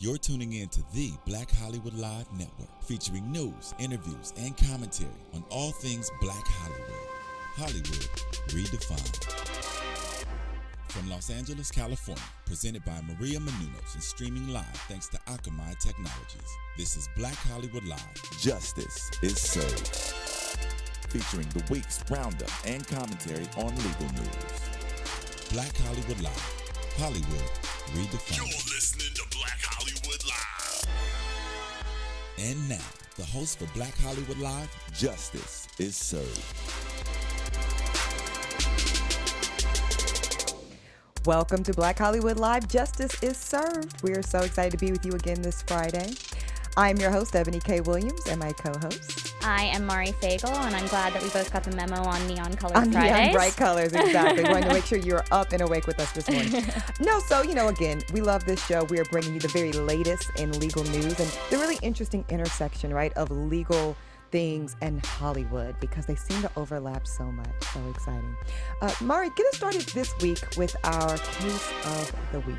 You're tuning in to the Black Hollywood Live Network, featuring news, interviews, and commentary on all things Black Hollywood. Hollywood redefined. From Los Angeles, California, presented by Maria Menounos and streaming live thanks to Akamai Technologies. This is Black Hollywood Live. Justice is served. Featuring the week's roundup and commentary on legal news. Black Hollywood Live. Hollywood redefined. You're listening to Black Hollywood Live. And now, the host for Black Hollywood Live, Justice is Served. Welcome to Black Hollywood Live, Justice is Served. We are so excited to be with you again this Friday. I'm your host, Ebony K. Williams, and my co-host. I am Mari Fagel, and I'm glad that we both got the memo on neon colors On Fridays. neon bright colors, exactly. Wanted to make sure you're up and awake with us this morning. Again, we love this show. We are bringing you the very latest in legal news and the really interesting intersection, right, of legal things and Hollywood, because they seem to overlap so much. So exciting. Mari, get us started this week with our case of the week.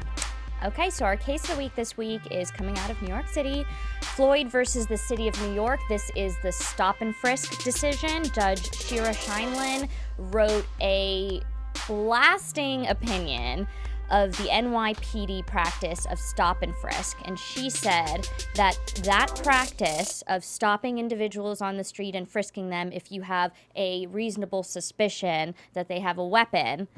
Okay, so our case of the week this week is coming out of New York City. Floyd versus the City of New York. This is the stop-and-frisk decision. Judge Shira Scheindlin wrote a blasting opinion of the NYPD practice of stop and frisk, and she said that that practice of stopping individuals on the street and frisking them if you have a reasonable suspicion that they have a weapon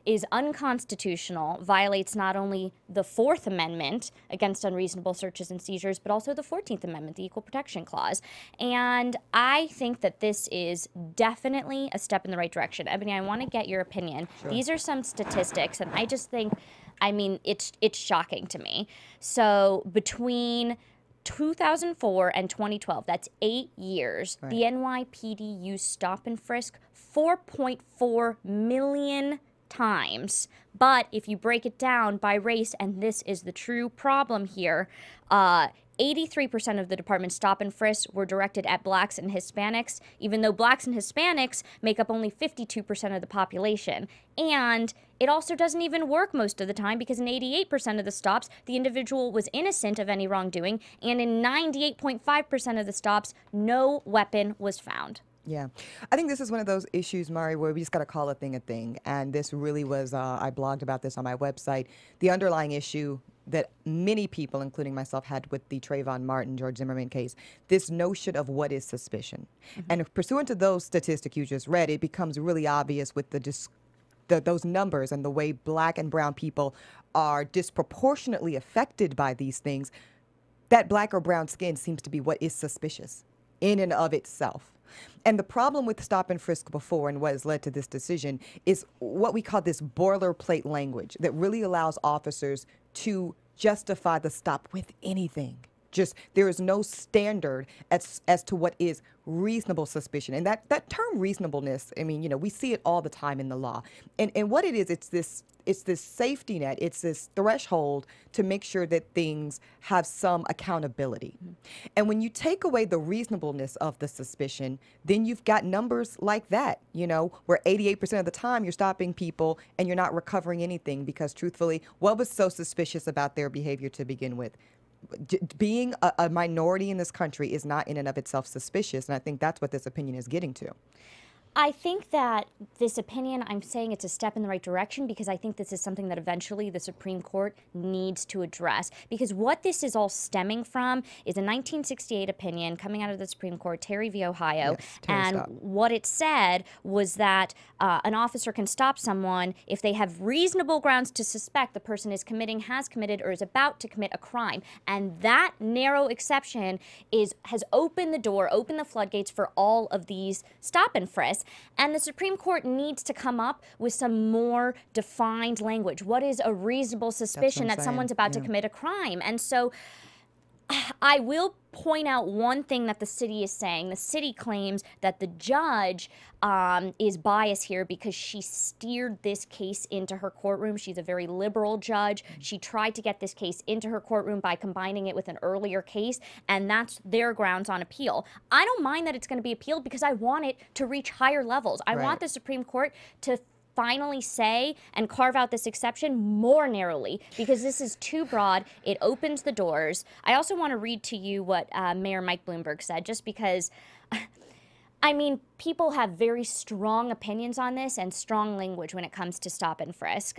is unconstitutional, violates not only the Fourth Amendment against unreasonable searches and seizures, but also the 14th Amendment, the Equal Protection Clause. And I think that this is definitely a step in the right direction. Ebony, I want to get your opinion. Sure. These are some statistics, and I just think, it's shocking to me. So between 2004 and 2012, that's 8 years, right, the NYPD used stop and frisk 4.4 million times. But if you break it down by race, and this is the true problem here, 83% of the department's stop and frisk were directed at blacks and Hispanics, even though blacks and Hispanics make up only 52% of the population. And it also doesn't even work most of the time, because in 88% of the stops, the individual was innocent of any wrongdoing, and in 98.5% of the stops, no weapon was found. Yeah. I think this is one of those issues, Mari, where we just got to call a thing. And this really was, I blogged about this on my website, the underlying issue that many people, including myself, had with the Trayvon Martin, George Zimmerman case, this notion of what is suspicion. And pursuant to those statistics you just read, it becomes really obvious with those numbers and the way black and brown people are disproportionately affected by these things, that black or brown skin seems to be what is suspicious in and of itself. And the problem with stop and frisk before, and what has led to this decision, is what we call this boilerplate language that really allows officers to justify the stop with anything. Just, there is no standard as to what is reasonable suspicion. And that term reasonableness, we see it all the time in the law. And what it is, it's this safety net, it's this threshold to make sure that things have some accountability. And when you take away the reasonableness of the suspicion, then you've got numbers like that, where 88% of the time you're stopping people and you're not recovering anything, because truthfully, what was so suspicious about their behavior to begin with? Being a minority in this country is not in and of itself suspicious, and I think that's what this opinion is getting to. I think that this opinion, I'm saying it's a step in the right direction, because I think this is something that eventually the Supreme Court needs to address. Because what this is all stemming from is a 1968 opinion coming out of the Supreme Court, Terry v. Ohio. Yes, Terry, stop. What it said was that an officer can stop someone if they have reasonable grounds to suspect the person is committing, has committed, or is about to commit a crime. And that narrow exception has opened the door, opened the floodgates for all of these stop and frisks. And the Supreme Court needs to come up with some more defined language. What is a reasonable suspicion that someone's about to commit a crime? And so I will point out one thing that the city is saying. The city claims that the judge is biased here because she steered this case into her courtroom. She's a very liberal judge. She tried to get this case into her courtroom by combining it with an earlier case, and that's their grounds on appeal. I don't mind that it's going to be appealed, because I want it to reach higher levels. I want the Supreme Court to finally say and carve out this exception more narrowly, because this is too broad. It opens the doors. I also want to read to you what Mayor Mike Bloomberg said, just because, I mean, people have very strong opinions on this and strong language when it comes to stop and frisk.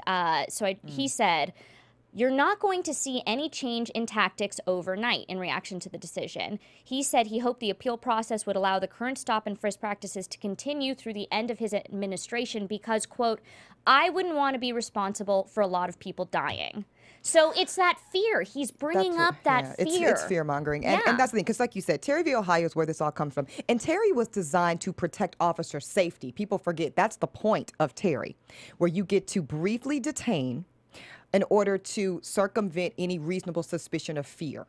He said, "You're not going to see any change in tactics overnight," in reaction to the decision. He said he hoped the appeal process would allow the current stop and frisk practices to continue through the end of his administration because, quote, "I wouldn't want to be responsible for a lot of people dying." So it's that fear. He's bringing up that fear. It's fear-mongering. And that's the thing, because like you said, Terry v. Ohio is where this all comes from. And Terry was designed to protect officer safety. People forget that's the point of Terry, where you get to briefly detain in order to circumvent any reasonable suspicion of fear.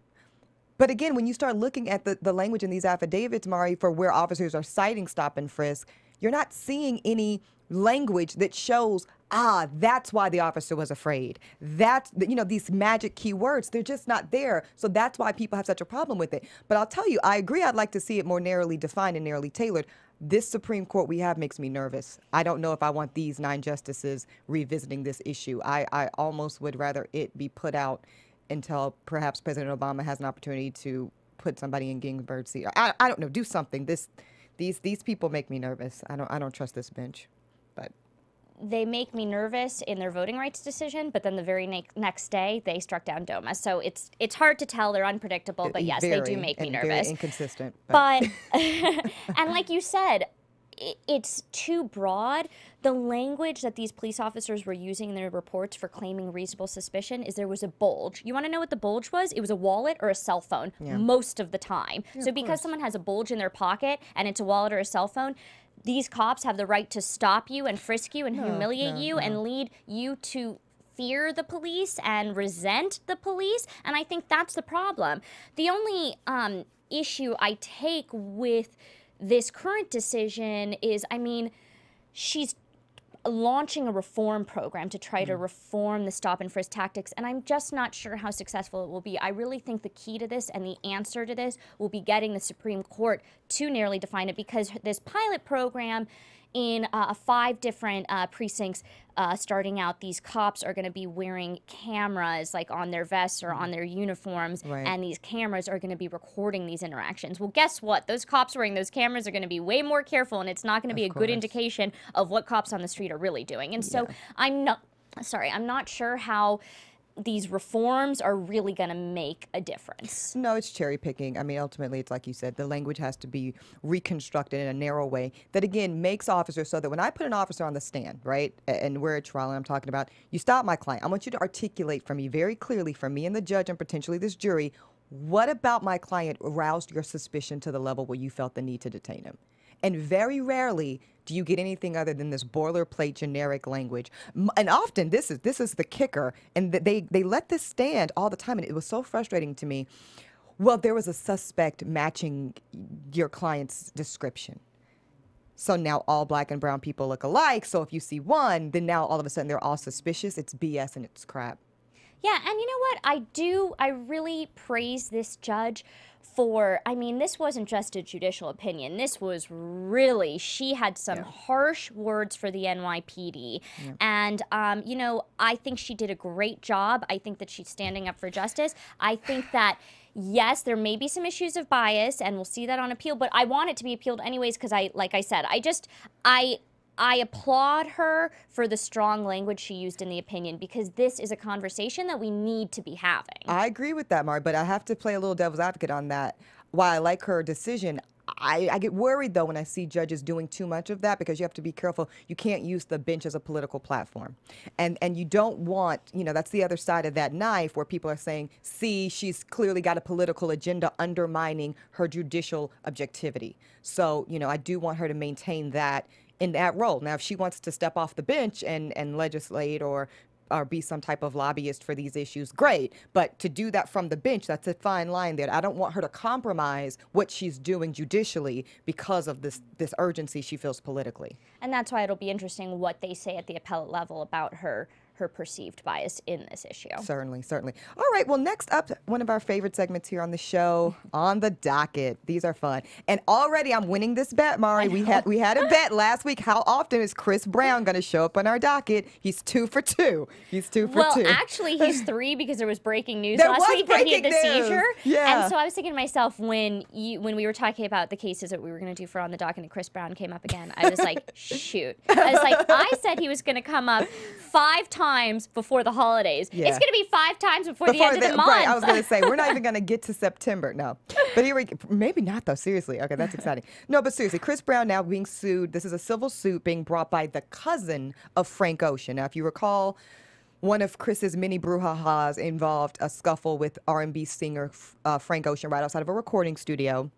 But again, when you start looking at the language in these affidavits, Mari, for where officers are citing stop and frisk, you're not seeing any language that shows, that's why the officer was afraid. That's, these magic keywords, they're just not there. So that's why people have such a problem with it. But I'll tell you, I agree, I'd like to see it more narrowly defined and narrowly tailored. This Supreme Court we have makes me nervous. I don't know if I want these 9 justices revisiting this issue. I almost would rather it be put out until perhaps President Obama has an opportunity to put somebody in Ginsburg's seat. I don't know, do something. These people make me nervous. I don't trust this bench. But they make me nervous in their voting rights decision, but then the very next day they struck down DOMA. So it's hard to tell. They're unpredictable, but yes, they do make me nervous. Very inconsistent. But and like you said, it's too broad. The language that these police officers were using in their reports for claiming reasonable suspicion is there was a bulge. You want to know what the bulge was? It was a wallet or a cell phone most of the time. Yeah, so because someone has a bulge in their pocket and it's a wallet or a cell phone, these cops have the right to stop you and frisk you and humiliate you and lead you to fear the police and resent the police. And I think that's the problem. The only issue I take with this current decision is, I mean, she's launching a reform program to try to reform the stop and frisk tactics, and I'm just not sure how successful it will be. I really think the key to this and the answer to this will be getting the Supreme Court to narrowly define it, because this pilot program in 5 different precincts starting out, these cops are going to be wearing cameras like on their vests or on their uniforms, and these cameras are going to be recording these interactions. Well, guess what? Those cops wearing those cameras are going to be way more careful, and it's not going to be a good indication of what cops on the street are really doing. And so I'm not sure how these reforms are really going to make a difference. No, it's cherry picking. I mean, ultimately, it's like you said, the language has to be reconstructed in a narrow way that, again, makes officers so that when I put an officer on the stand, right, and we're at trial and I'm talking about, you stop my client, I want you to articulate for me very clearly, for me and the judge and potentially this jury, what about my client aroused your suspicion to the level where you felt the need to detain him? And very rarely do you get anything other than this boilerplate generic language. And often this is the kicker, and they let this stand all the time, and it was so frustrating to me. Well, there was a suspect matching your client's description. So now all black and brown people look alike, so if you see one, then now all of a sudden they're all suspicious. It's BS and it's crap. Yeah, and you know what? I really praise this judge for, I mean, this wasn't just a judicial opinion. This was really, she had some harsh words for the NYPD. And, you know, I think she did a great job. I think that she's standing up for justice. I think that, yes, there may be some issues of bias, and we'll see that on appeal, but I want it to be appealed anyways because like I said, I applaud her for the strong language she used in the opinion, because this is a conversation that we need to be having. I agree with that, Mari, but I have to play a little devil's advocate on that. While I like her decision, I get worried, though, when I see judges doing too much of that, because you have to be careful. You can't use the bench as a political platform. And you don't want, you know, that's the other side of that knife where people are saying, see, she's clearly got a political agenda undermining her judicial objectivity. So, you know, I do want her to maintain that in that role. Now, if she wants to step off the bench and legislate or be some type of lobbyist for these issues, great. But to do that from the bench, that's a fine line there. I don't want her to compromise what she's doing judicially because of this urgency she feels politically. And that's why it'll be interesting what they say at the appellate level about her her perceived bias in this issue. Certainly, certainly. All right, well, next up, one of our favorite segments here on the show, On the Docket. These are fun. And already I'm winning this bet, Mari. We had a bet last week. How often is Chris Brown going to show up on our docket? He's 2 for 2. He's 2 for 2. Well, actually, he's 3 because there was breaking news last week that he had the seizure. Yeah. And so I was thinking to myself, when we were talking about the cases that we were going to do for On the Docket and Chris Brown came up again, I was like, shoot. I was like, I said he was going to come up 5 times before the holidays. Yeah. It's going to be 5 times before the end of the month. Right, I was going to say, we're not even going to get to September. No. But here we go. Maybe not, though. Seriously. Okay, that's exciting. No, but seriously, Chris Brown now being sued. This is a civil suit being brought by the cousin of Frank Ocean. Now, if you recall, one of Chris's many brouhahas involved a scuffle with R&B singer Frank Ocean right outside of a recording studio.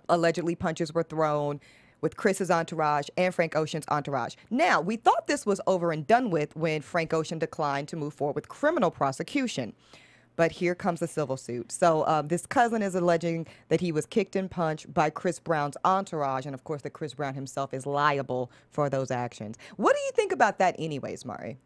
Allegedly, punches were thrown with Chris's entourage and Frank Ocean's entourage. Now, we thought this was over and done with when Frank Ocean declined to move forward with criminal prosecution. But here comes the civil suit. So this cousin is alleging that he was kicked and punched by Chris Brown's entourage, and of course that Chris Brown himself is liable for those actions. What do you think about that anyways, Mari?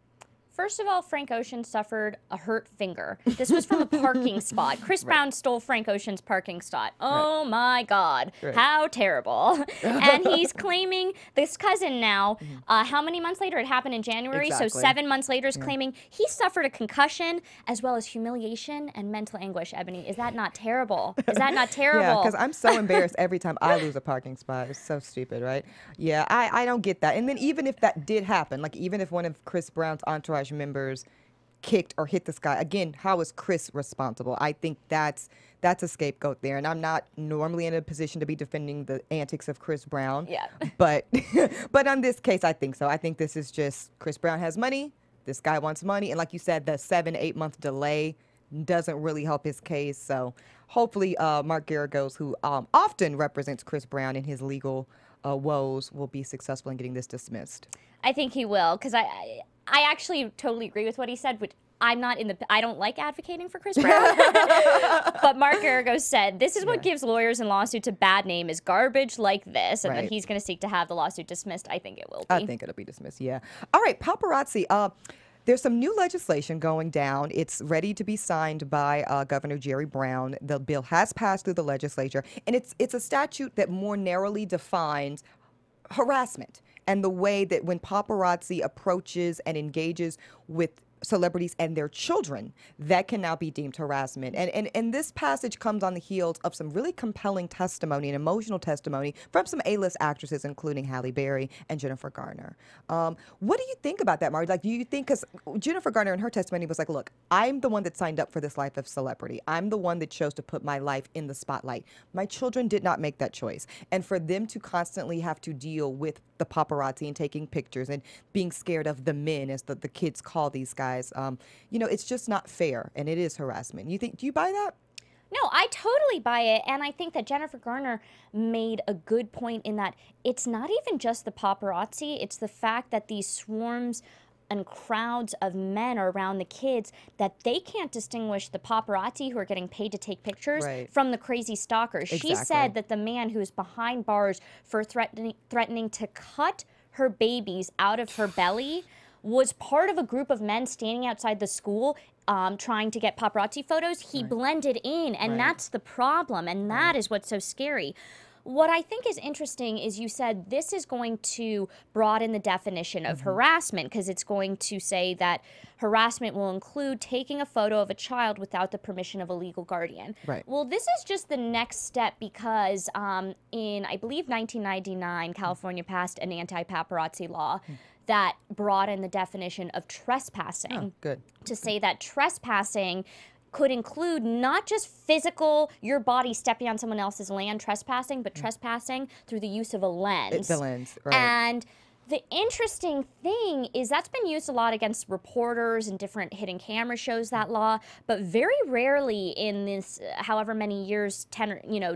First of all, Frank Ocean suffered a hurt finger. This was from a parking spot. Chris Brown stole Frank Ocean's parking spot. Oh my God, how terrible. And he's claiming, this cousin now, how many months later? It happened in January, Exactly. so 7 months later is claiming he suffered a concussion as well as humiliation and mental anguish. Ebony, is that not terrible? Is that not terrible? Yeah, because I'm so embarrassed every time I lose a parking spot. It's so stupid, right? Yeah, I don't get that. And then even if that did happen, like even if one of Chris Brown's entourage members kicked or hit this guy, again, how is Chris responsible? I think that's a scapegoat there, and I'm not normally in a position to be defending the antics of Chris Brown. Yeah. But on this case, I think so. I think this is just Chris Brown has money, this guy wants money, and like you said, the 7-8 month delay doesn't really help his case. So hopefully Mark Garagos, who often represents Chris Brown in his legal woes, will be successful in getting this dismissed. I think he will, because I actually totally agree with what he said, which I don't like advocating for Chris Brown. But Mark Garagos said, this is what gives lawyers and lawsuits a bad name, is garbage like this, and then he's going to seek to have the lawsuit dismissed. I think it will be. I think it'll be dismissed, yeah. All right, paparazzi. There's some new legislation going down. It's ready to be signed by Governor Jerry Brown. The bill has passed through the legislature, and it's a statute that more narrowly defines harassment and the way that when paparazzi approaches and engages with celebrities and their children, that can now be deemed harassment. And this passage comes on the heels of some really compelling testimony and emotional testimony from some A-list actresses, including Halle Berry and Jennifer Garner. What do you think about that, Mari? Like, do you think, because Jennifer Garner in her testimony was like, look, I'm the one that signed up for this life of celebrity. I'm the one that chose to put my life in the spotlight. My children did not make that choice. And for them to constantly have to deal with the paparazzi and taking pictures and being scared of the men, as the kids call these guys, it's just not fair, and it is harassment. Do you buy that? No, I totally buy it, and I think that Jennifer Garner made a good point in that it's not even just the paparazzi, it's the fact that these swarms and crowds of men are around the kids, that they can't distinguish the paparazzi who are getting paid to take pictures from the crazy stalkers. Exactly. She said that the man who's behind bars for threatening to cut her babies out of her belly was part of a group of men standing outside the school trying to get paparazzi photos. He blended in, and that's the problem, and that is what's so scary. What I think is interesting is you said this is going to broaden the definition of harassment, because it's going to say that harassment will include taking a photo of a child without the permission of a legal guardian. Right. Well, this is just the next step, because in, I believe, 1999, California passed an anti-paparazzi law that broadened the definition of trespassing. Oh, good. To say that trespassing could include not just physical, your body stepping on someone else's land trespassing, but trespassing through the use of a lens. The lens, right. And the interesting thing is that's been used a lot against reporters and different hidden camera shows, that law, but very rarely in this, however many years,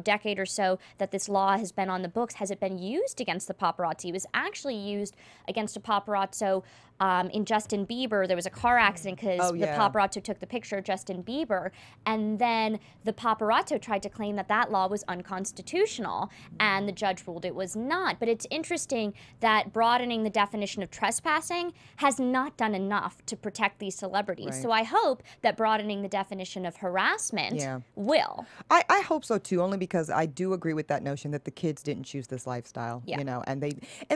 decade or so that this law has been on the books, has it been used against the paparazzi. It was actually used against a paparazzo in Justin Bieber, there was a car accident because the paparazzo took the picture of Justin Bieber, and then the paparazzo tried to claim that that law was unconstitutional, and the judge ruled it was not. But it's interesting that broadening the definition of trespassing has not done enough to protect these celebrities. Right. So I hope that broadening the definition of harassment will. I hope so too, only because I do agree with that notion that the kids didn't choose this lifestyle, you know, and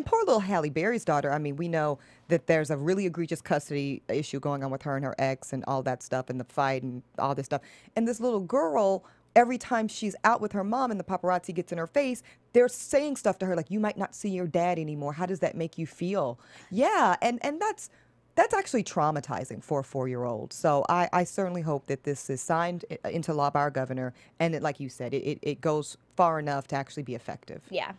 poor little Halle Berry's daughter. I mean, we know that there's a really egregious custody issue going on with her and her ex and all that stuff and the fight and all this stuff. And this little girl, every time she's out with her mom and the paparazzi gets in her face, they're saying stuff to her like, you might not see your dad anymore. How does that make you feel? Yeah, and that's actually traumatizing for a 4-year-old. So I certainly hope that this is signed into law by our governor, and it, like you said, it goes far enough to actually be effective. Yeah.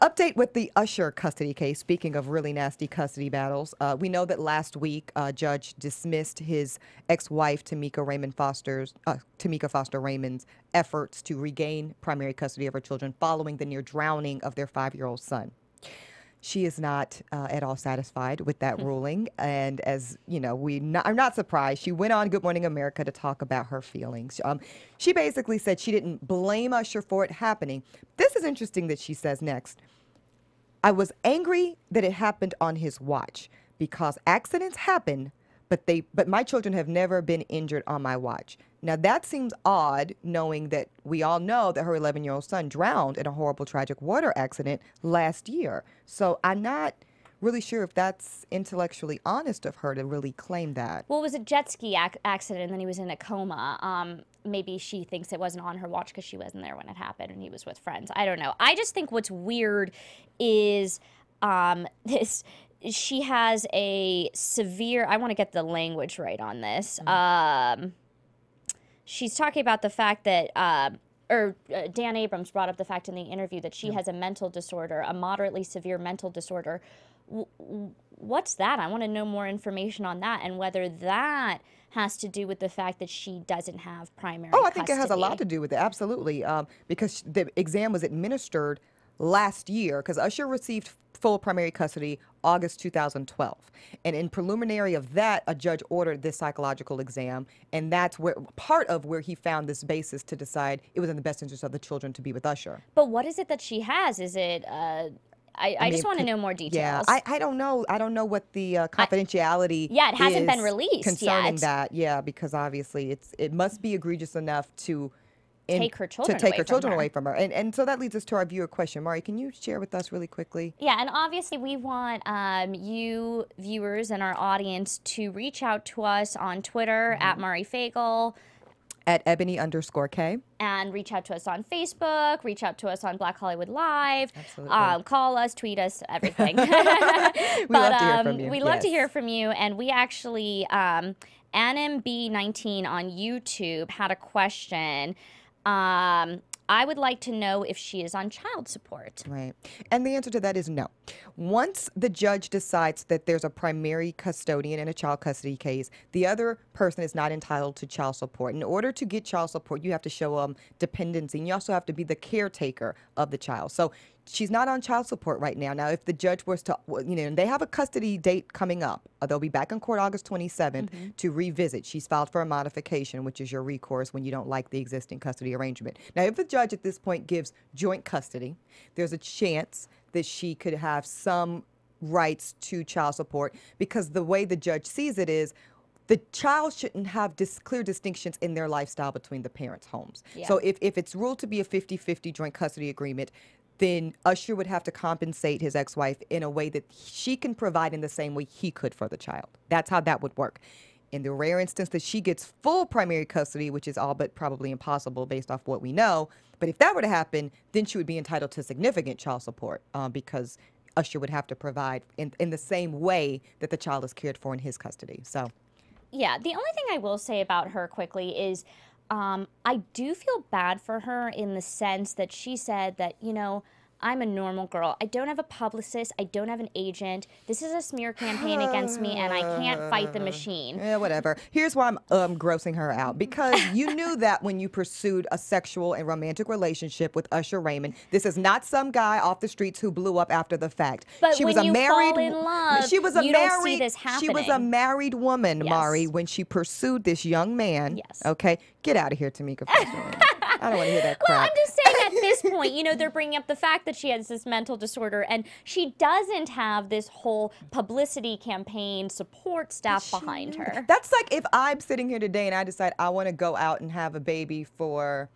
Update with the Usher custody case. Speaking of really nasty custody battles, we know that last week a judge dismissed his ex-wife Tamika Foster Raymond's efforts to regain primary custody of her children following the near drowning of their 5-year-old son. She is not at all satisfied with that ruling, and as you know, I'm not surprised. She went on Good Morning America to talk about her feelings. She basically said she didn't blame Usher for it happening. This is interesting that she says next. I was angry that it happened on his watch because accidents happen, but my children have never been injured on my watch. Now, that seems odd, knowing that we all know that her 11-year-old son drowned in a horrible, tragic water accident last year. So I'm not really sure if that's intellectually honest of her to really claim that. Well, it was a jet ski accident, and then he was in a coma. Maybe she thinks it wasn't on her watch because she wasn't there when it happened and he was with friends. I don't know. I just think what's weird is this... She has a severe... I want to get the language right on this. She's talking about the fact that, Dan Abrams brought up the fact in the interview that she has a mental disorder, a moderately severe mental disorder. What's that? I want to know more information on that and whether that has to do with the fact that she doesn't have primary custody. I think it has a lot to do with it, absolutely, because the exam was administered last year, because Usher received full primary custody August 2012. And in preliminary of that, a judge ordered this psychological exam, and that's where part of where he found this basis to decide it was in the best interest of the children to be with Usher. But what is it that she has? Is it... I just want to know more details. Yeah, I don't know. I don't know what the confidentiality it hasn't been released concerning yet. that. Yeah, because obviously it must be egregious enough to take her children away from her. And so that leads us to our viewer question. Mari, can you share with us really quickly? Yeah, and obviously we want you viewers and our audience to reach out to us on Twitter at Mari Fagel. At Ebony_K. And reach out to us on Facebook, reach out to us on Black Hollywood Live. Absolutely. Call us, tweet us, everything. We love to hear from you. We love to hear from you, and we actually, AnimB19 on YouTube had a question. I would like to know if she is on child support. Right. And the answer to that is no. Once the judge decides that there's a primary custodian in a child custody case, the other person is not entitled to child support. In order to get child support, you have to show dependency, and you also have to be the caretaker of the child. So she's not on child support right now. Now, if the judge was to, they have a custody date coming up. They'll be back in court August 27th to revisit. She's filed for a modification, which is your recourse when you don't like the existing custody arrangement. Now, if the judge at this point gives joint custody, there's a chance that she could have some rights to child support, because the way the judge sees it is the child shouldn't have clear distinctions in their lifestyle between the parents' homes. Yeah. So if it's ruled to be a 50-50 joint custody agreement, then Usher would have to compensate his ex-wife in a way that she can provide in the same way he could for the child. That's how that would work. In the rare instance that she gets full primary custody, which is all but probably impossible based off what we know, but if that were to happen, then she would be entitled to significant child support because Usher would have to provide in the same way that the child is cared for in his custody. So, yeah, the only thing I will say about her quickly is I do feel bad for her in the sense that she said that, I'm a normal girl. I don't have a publicist. I don't have an agent. This is a smear campaign against me, and I can't fight the machine. Yeah, whatever. Here's why I'm grossing her out. Because you knew that when you pursued a sexual and romantic relationship with Usher Raymond. This is not some guy off the streets who blew up after the fact. But she when was a you married, fall in love, she was a you married, don't see this happening. She was a married woman, Yes. Mari, when she pursued this young man. Yes. Okay? Get out of here, Tamika. I don't want to hear that crap. Well, I'm just saying at this point, you know, they're bringing up the fact that she has this mental disorder and she doesn't have this whole publicity campaign support staff behind her. That's like if I'm sitting here today and I decide I want to go out and have a baby for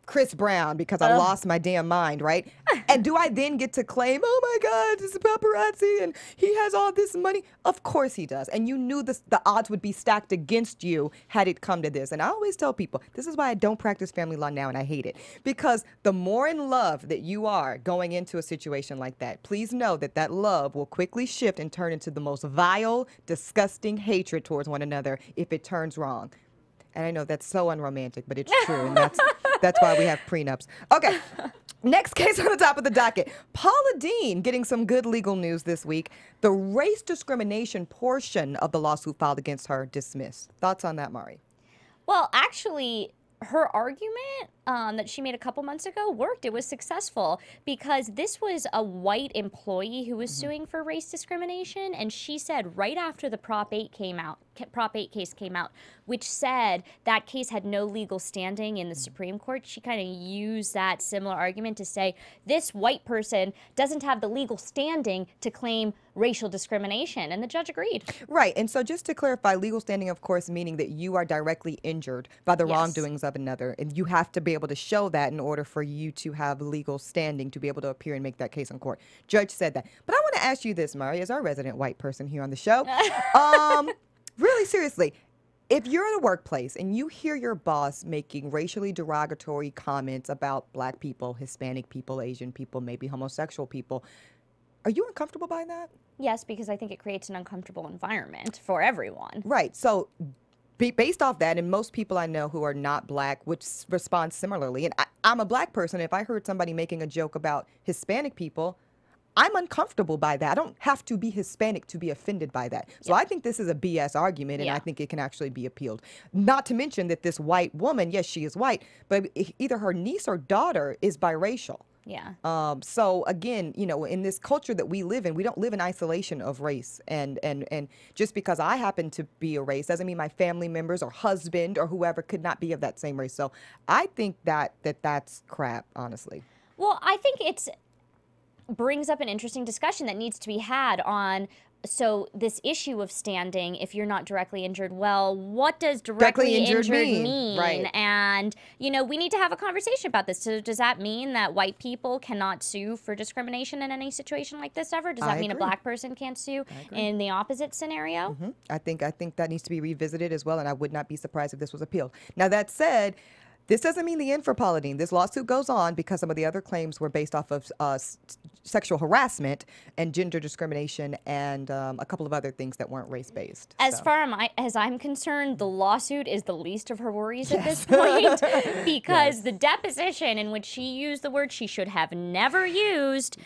Chris Brown because I lost my damn mind, right? And do I then get to claim, oh my God, this is paparazzi and he has all this money? Of course he does. And you knew the odds would be stacked against you had it come to this. And I always tell people, this is why I don't practice family law now and I hate it. Because the more in love that you are going into a situation like that, please know that that love will quickly shift and turn into the most vile, disgusting hatred towards one another if it turns wrong. And I know that's so unromantic, but it's true, and that's why we have prenups. Okay, next case on the top of the docket. Paula Deen getting some good legal news this week. The race discrimination portion of the lawsuit filed against her dismissed. Thoughts on that, Mari? Well, actually, her argument that she made a couple months ago worked. It was successful because this was a white employee who was suing for race discrimination, and she said right after the Prop 8 case came out, which said that case had no legal standing in the Supreme Court, she kind of used that similar argument to say this white person doesn't have the legal standing to claim racial discrimination, and the judge agreed. Right, and so just to clarify, legal standing, of course, meaning that you are directly injured by the wrongdoings of another, and you have to be able to show that in order for you to have legal standing to be able to appear and make that case in court. Judge said that. But I want to ask you this, Mari, as our resident white person here on the show. Really seriously, if you're in a workplace and you hear your boss making racially derogatory comments about black people, Hispanic people, Asian people, maybe homosexual people, are you uncomfortable by that? Yes, because I think it creates an uncomfortable environment for everyone. Right. So based off that, and most people I know who are not black would respond similarly. And I'm a black person. If I heard somebody making a joke about Hispanic people, I'm uncomfortable by that. I don't have to be Hispanic to be offended by that. So I think this is a BS argument, and I think it can actually be appealed. Not to mention that this white woman, yes, she is white, but either her niece or daughter is biracial. Yeah. So again, you know, in this culture that we live in, we don't live in isolation of race. And just because I happen to be a race doesn't mean my family members or husband or whoever could not be of that same race. So I think that's crap, honestly. Well, I think it's brings up an interesting discussion that needs to be had on, so this issue of standing, if you're not directly injured, well, what does directly injured mean? Right. And, you know, we need to have a conversation about this. So does that mean that white people cannot sue for discrimination in any situation like this ever? Does that mean a black person can't sue in the opposite scenario? I think that needs to be revisited as well, and I would not be surprised if this was appealed. Now, that said, this doesn't mean the end for Paula Deen. This lawsuit goes on because some of the other claims were based off of sexual harassment and gender discrimination and a couple of other things that weren't race-based. As far as I'm concerned, the lawsuit is the least of her worries at this point because the deposition in which she used the word she should have never used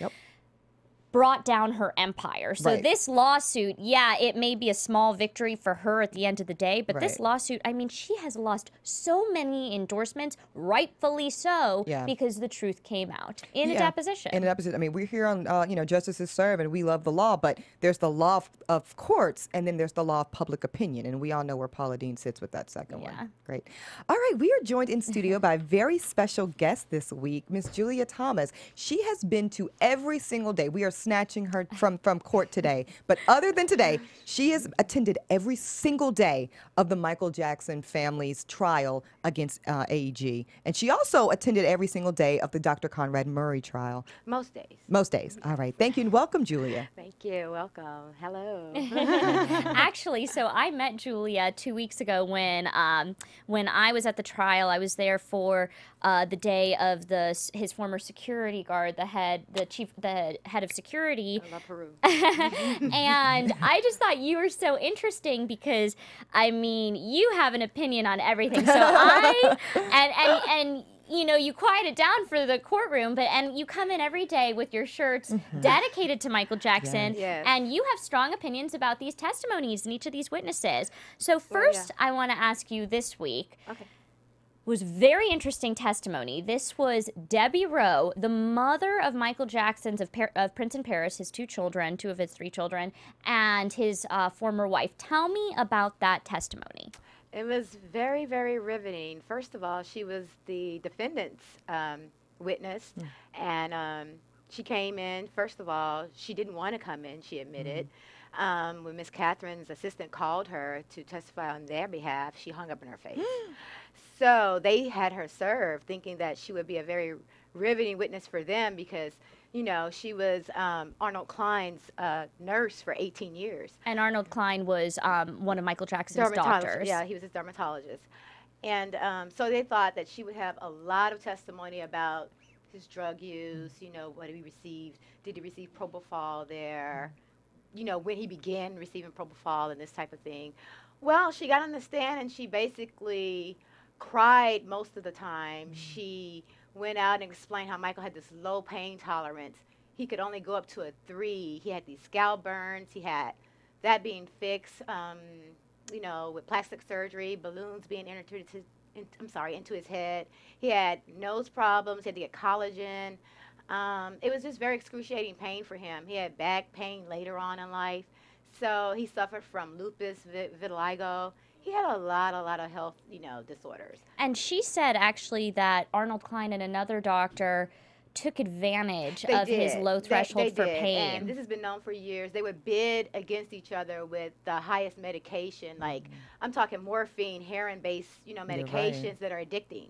brought down her empire. So this lawsuit, yeah, it may be a small victory for her at the end of the day, but this lawsuit, I mean, she has lost so many endorsements, rightfully so, because the truth came out in a deposition. In a deposition. I mean, we're here on, you know, Justice is Served, and we love the law, but there's the law of courts, and then there's the law of public opinion, and we all know where Paula Deen sits with that second one. Great. All right, we are joined in studio by a very special guest this week, Miss Julia Thomas. She has been to every single day. We are snatching her from court today. But other than today, she has attended every single day of the Michael Jackson family's trial against AEG. And she also attended every single day of the Dr. Conrad Murray trial. Most days. Most days. All right. Thank you and welcome, Julia. Thank you. Welcome. Hello. Actually, so I met Julia 2 weeks ago when I was at the trial. I was there for the day of his former security guard, the head of security. I love Peru. And I just thought you were so interesting because, I mean, you have an opinion on everything. So you know, you quiet it down for the courtroom, and you come in every day with your shirts dedicated to Michael Jackson, Yes. and you have strong opinions about these testimonies and each of these witnesses. So first, I want to ask you this week. Okay. Was very interesting testimony. This was Debbie Rowe, the mother of Michael Jackson's, of Prince and Paris, his 2 children, 2 of his 3 children, and his former wife. Tell me about that testimony. It was very, very riveting. First of all, she was the defendant's witness, and she came in. First of all, she didn't want to come in, she admitted. When Miss Catherine's assistant called her to testify on their behalf, she hung up in her face. So they had her served, thinking that she would be a very riveting witness for them because, you know, she was Arnold Klein's nurse for 18 years. And Arnold Klein was one of Michael Jackson's doctors. Yeah, he was his dermatologist. And so they thought that she would have a lot of testimony about his drug use, you know, what he received. Did he receive propofol there? You know, when he began receiving propofol and this type of thing. Well, she got on the stand and she basically cried most of the time. She went out and explained how Michael had this low pain tolerance. He could only go up to a 3. He had these scalp burns. He had that being fixed, you know, with plastic surgery, balloons being entered into his head. He had nose problems. He had to get collagen. It was just very excruciating pain for him. He had back pain later on in life. So he suffered from lupus, vitiligo. He had a lot of health, you know, disorders. And she said actually that Arnold Klein and another doctor took advantage of his low threshold for pain. And this has been known for years. They would bid against each other with the highest medication. Like, I'm talking morphine, heroin-based, you know, medications that are addicting.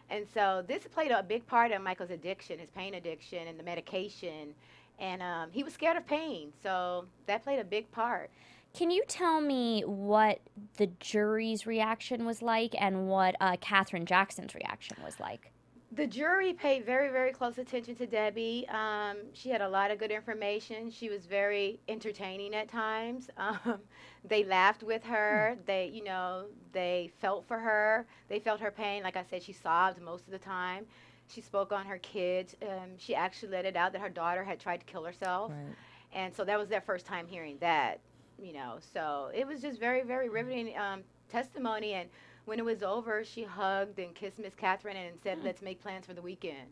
And so this played a big part in Michael's addiction, his pain addiction and the medication. And he was scared of pain. So that played a big part. Can you tell me what the jury's reaction was like and what Katherine Jackson's reaction was like? The jury paid very, very close attention to Debbie. She had a lot of good information. She was very entertaining at times. They laughed with her. They, you know, they felt for her. They felt her pain. Like I said, she sobbed most of the time. She spoke on her kids. She actually let it out that her daughter had tried to kill herself. Right. And so that was their first time hearing that, you know. So it was just very, very riveting testimony. And when it was over, she hugged and kissed Miss Catherine and said, let's make plans for the weekend.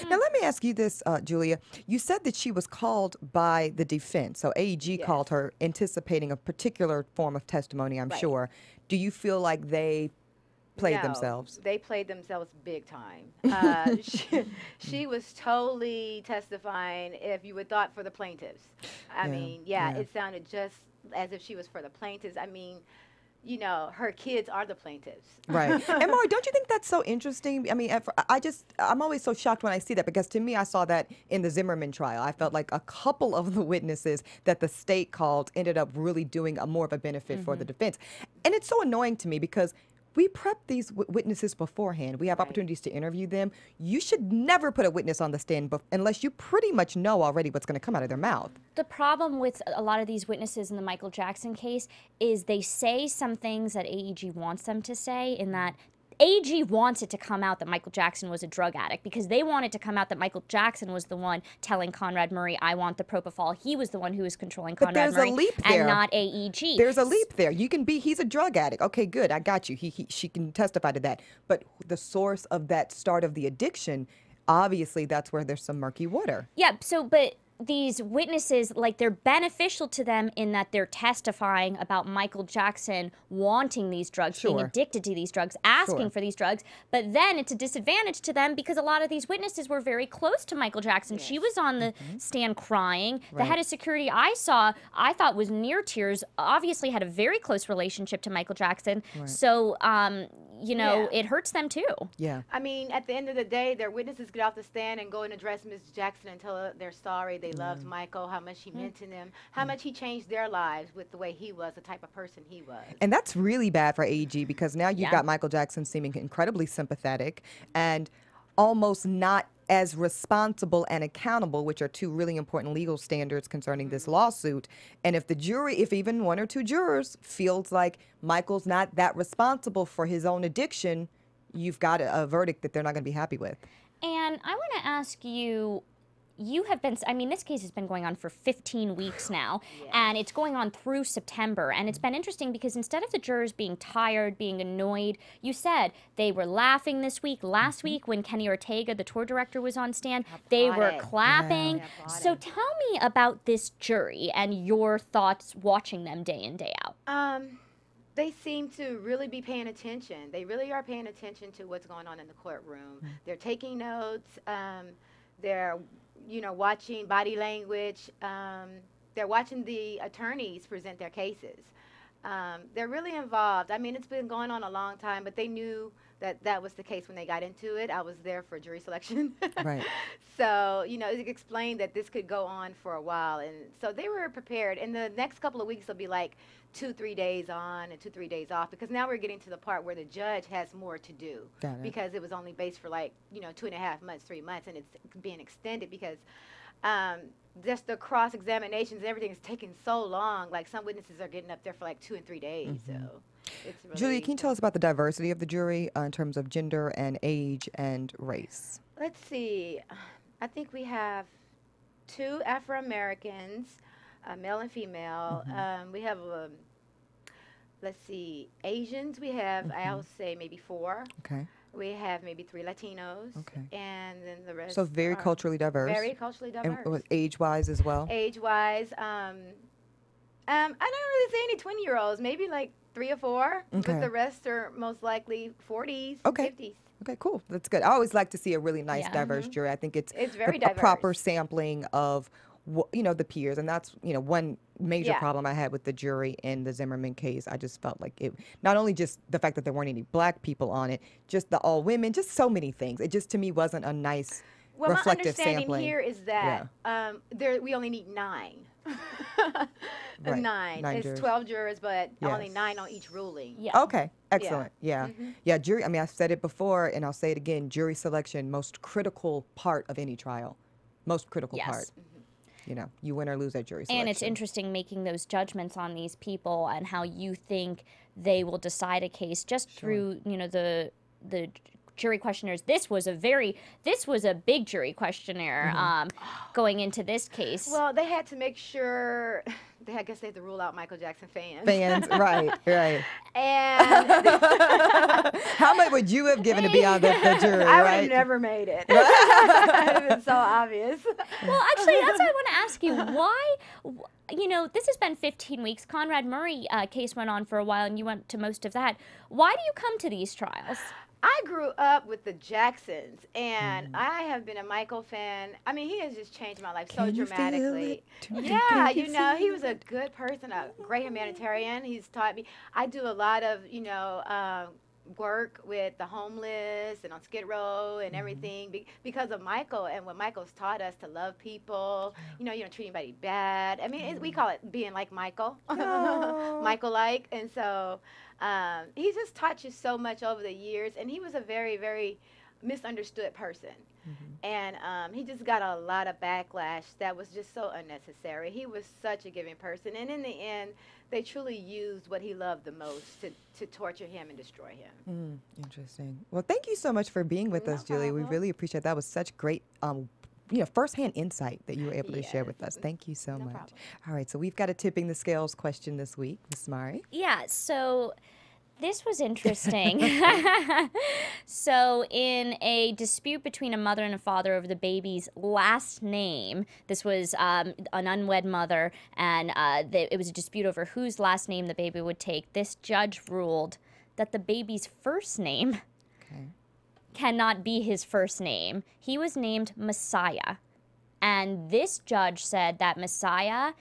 Now, let me ask you this, Julia. You said that she was called by the defense. So AEG called her anticipating a particular form of testimony, I'm sure. Do you feel like they played themselves? They played themselves big time. She was totally testifying, if you would thought, for the plaintiffs. I mean, it sounded just as if she was for the plaintiffs. I mean, you know, her kids are the plaintiffs. Right. And Maury, don't you think that's so interesting? I mean, I'm always so shocked when I see that, because to me, I saw that in the Zimmerman trial. I felt like a couple of the witnesses that the state called ended up really doing more of a benefit for the defense. And it's so annoying to me because we prep these witnesses beforehand. We have opportunities to interview them. You should never put a witness on the stand unless you pretty much know already what's going to come out of their mouth. The problem with a lot of these witnesses in the Michael Jackson case is they say some things that AEG wants them to say, in that AEG wants it to come out that Michael Jackson was a drug addict because they want it to come out that Michael Jackson was the one telling Conrad Murray, I want the propofol. He was the one who was controlling Conrad Murray and not AEG. There's a leap there. You can be, he's a drug addict. Okay, good, I got you. She can testify to that. But the source of that start of the addiction, obviously that's where there's some murky water. Yeah, so, but these witnesses, like, they're beneficial to them in that they're testifying about Michael Jackson wanting these drugs, being addicted to these drugs, asking for these drugs, but then it's a disadvantage to them because a lot of these witnesses were very close to Michael Jackson. She was on the stand crying. The head of security I saw, I thought was near tears, obviously had a very close relationship to Michael Jackson. So, you know, it hurts them too. Yeah. I mean, at the end of the day, their witnesses get off the stand and go and address Ms. Jackson and tell her they're sorry, they loved Michael, how much he meant to them, how much he changed their lives with the way he was, the type of person he was. And that's really bad for AEG because now you've got Michael Jackson seeming incredibly sympathetic and almost not as responsible and accountable, which are two really important legal standards concerning this lawsuit. And if the jury, if even one or two jurors feels like Michael's not that responsible for his own addiction, you've got a verdict that they're not going to be happy with. And I want to ask you, you have been, I mean, this case has been going on for 15 weeks now, and it's going on through September. And it's been interesting because instead of the jurors being tired, being annoyed, you said they were laughing this week. Last week when Kenny Ortega, the tour director, was on stand, they were clapping. So tell me about this jury and your thoughts watching them day in, day out. They seem to really be paying attention. They really are paying attention to what's going on in the courtroom. They're taking notes. They're watching body language. They're watching the attorneys present their cases. They're really involved. I mean, it's been going on a long time, but they knew that that was the case when they got into it. I was there for jury selection. Right. So, it explained that this could go on for a while. And so they were prepared. And the next couple of weeks will be like 2-3 days on and 2-3 days off, because now we're getting to the part where the judge has more to do. Got it. Because it was only based for like, 2.5 months, 3 months, and it's being extended because just the cross-examinations and everything is taking so long. Like some witnesses are getting up there for like 2 and 3 days. So it's really Julia, can you tell us about the diversity of the jury in terms of gender and age and race? Let's see. I think we have 2 Afro-Americans, male and female. We have, let's see, Asians. We have, I'll say maybe 4. Okay. We have maybe 3 Latinos. Okay. And then the rest. So very are culturally diverse. Very culturally diverse. And age-wise as well? Age-wise, I don't really see any 20-year-olds. Maybe like 3 or 4. Okay. But the rest are most likely 40s, Okay. 50s. Okay, cool. That's good. I always like to see a really nice, diverse jury. I think it's very a proper diverse. sampling of, the peers. And that's, one major Yeah. problem I had with the jury in the Zimmerman case. I just felt like it, not only just the fact that there weren't any black people on it, just the all women, just so many things. It just, to me, wasn't a nice, Well, my reflective understanding sampling. here is that we only need 9. Right. 9. 9 It's jurors. 12 jurors, but only Yes. 9 on each ruling. Yeah. Okay, excellent. Yeah. Yeah, jury, I mean, I've said it before, and I'll say it again, jury selection, most critical part of any trial. Most critical part. You win or lose at jury selection. And it's interesting making those judgments on these people and how you think they will decide a case just through, the jury questionnaires. This was a big jury questionnaire going into this case. Well, they had to make sure, I guess they had to rule out Michael Jackson fans. Right. And How much would you have given to be on the jury, I would right? have never made it. It would have been so obvious. Well, actually, that's what I want to ask you. Why, this has been 15 weeks. Conrad Murray case went on for a while, and you went to most of that. Why do you come to these trials? I grew up with the Jacksons, and I have been a Michael fan. I mean, he has just changed my life so dramatically. Yeah, he was a good person, a great humanitarian. He's taught me. I do a lot of, work with the homeless and on Skid Row and everything because of Michael and what Michael's taught us to love people. You don't treat anybody bad. I mean, we call it being like Michael, Michael-like, and so. He's just taught you so much over the years, and he was a very, very misunderstood person. And he just got a lot of backlash that was just so unnecessary. He was such a giving person, and in the end, they truly used what he loved the most to torture him and destroy him. Interesting. Well, thank you so much for being with us, Julie. We really appreciate that. Was such great firsthand insight that you were able to share with us. Thank you so much. Problem. All right, so we've got a tipping the scales question this week, Ms. Mari. Yeah, so this was interesting. So in a dispute between a mother and a father over the baby's last name, this was an unwed mother, and it was a dispute over whose last name the baby would take. This judge ruled that the baby's first name cannot be his first name. He was named Messiah. And this judge said that Messiah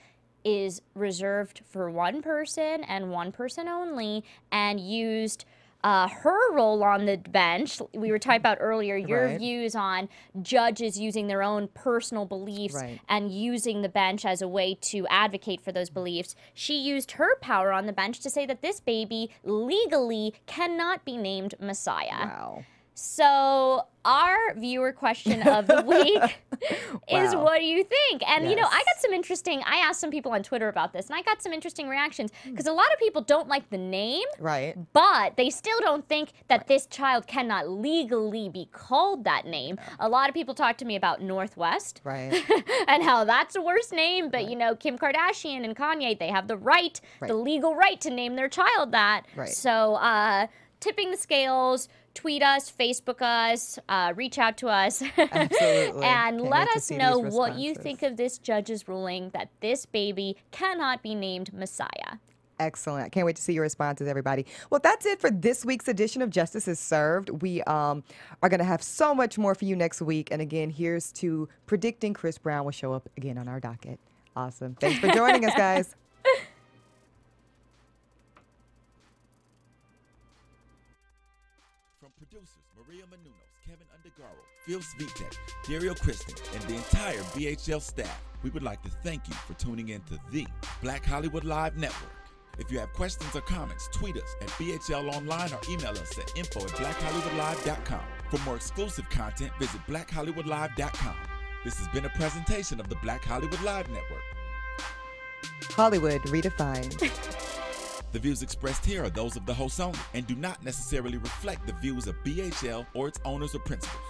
is reserved for one person and one person only, and used her role on the bench. We were talking about earlier your views on judges using their own personal beliefs and using the bench as a way to advocate for those beliefs. She used her power on the bench to say that this baby legally cannot be named Messiah. Wow. So our viewer question of the week is, Wow. what do you think? And, you know, I Yes. got some interesting, I asked some people on Twitter about this, and I got some interesting reactions, because a lot of people don't like the name, Right. but they still don't think that this child cannot legally be called that name. A lot of people talk to me about Northwest. Right. And how that's a worse name, but you know, Kim Kardashian and Kanye, they have the right, the legal right to name their child that. Right. So, tipping the scales, tweet us, Facebook us, reach out to us. Absolutely. And Can't let wait to us see know these what you responses. think of this judge's ruling that this baby cannot be named Messiah. Excellent. I can't wait to see your responses, everybody. Well, that's it for this week's edition of Justice is Served. We are going to have so much more for you next week. And again, here's to predicting Chris Brown will show up again on our docket. Awesome. Thanks for joining us, guys. From producers Maria Menounos, Kevin Undergaro, Phil Svitek, Dario Kristen, and the entire BHL staff, we would like to thank you for tuning in to the Black Hollywood Live Network. If you have questions or comments, tweet us at BHL Online or email us at info@blackhollywoodlive.com. For more exclusive content, visit blackhollywoodlive.com. This has been a presentation of the Black Hollywood Live Network. Hollywood redefined. The views expressed here are those of the host only and do not necessarily reflect the views of BHL or its owners or principals.